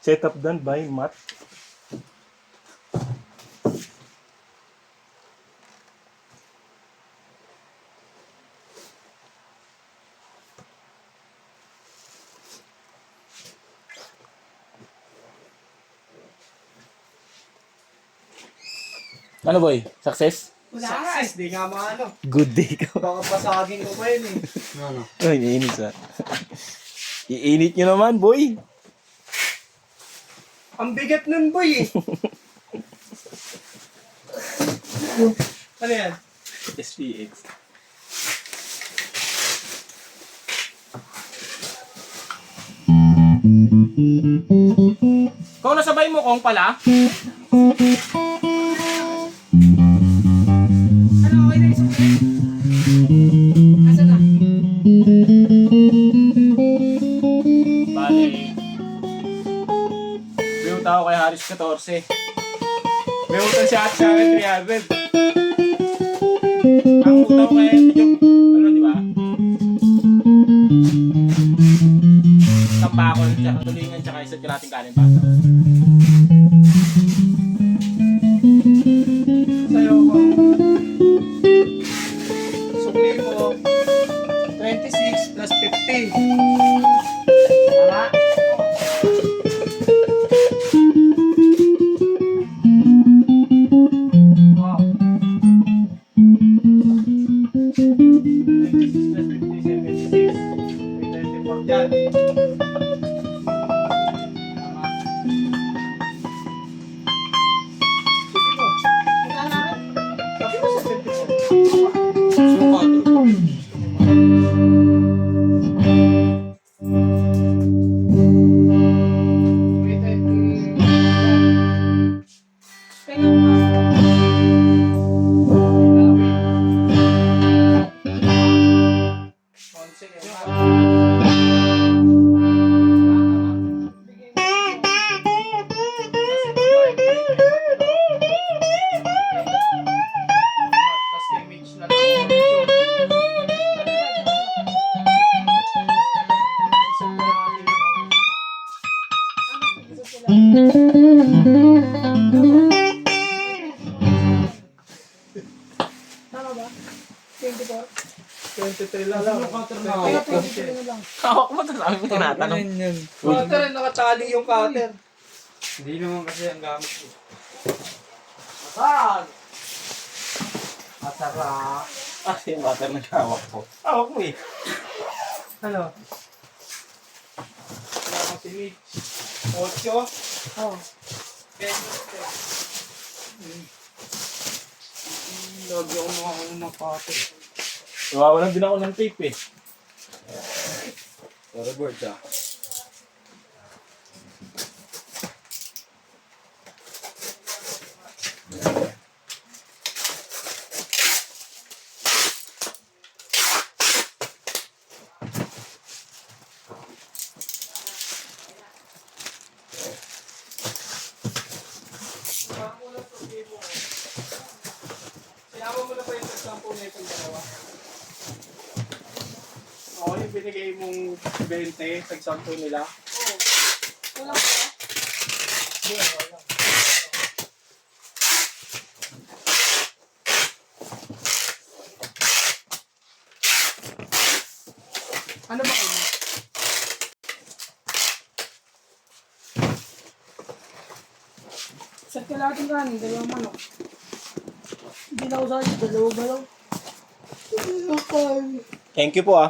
Setup done by Matt. Ano boy? Success? Success, di nga maano. Good day ka. Baka pasaging ko pa yun eh. Ano? Ay, iinit sa. Iinit nyo naman, boy. Ang bigat nun boy eh. Ano yan? SPX. Kung nasabay mo kong pala? Ano, okay na isang ulit? Asa na? Bale. May utang ako kay Haris 14. May utang siya at sa akin 300. Ang utang ko kay Joke, ano di ba? Tampakol, tsaka tulingan, tsaka isa't kalating kanin pa. Sa'yo ko. Sukli mo. 26 plus 50. Tama? Oh. 26 plus 50, 76. May 24 dyan. Tama. Sabi mo. Sabi mo sa 24. Wait, Kaya nga. Tama ba? 24? 23 lang lang. Kaya 23 na lang. Hawak mo, tapos sabi mo tinatanong. Cutter, nakatali yung cutter. Hindi naman kasi ang gamit ko. Saan? Masarap. Kasi yung water na hawak ko. Hawak mo eh. Ano? Wala akong si Mitch. 8. Oo. 10. Lagi ako makakano ng cutter. Nawawalan din ako ng tape eh. Sorry, board ah. Sinama mo na pa yung example na itong dalawa. Oo, yung binigay mong 20 sa example nila. Oo. Wala ko ba? Hindi, wala. Ano ba kayo? Sa kalating kanin, dalawang manok. Hindi na ako sa dalawang balaw. Thank you po ah.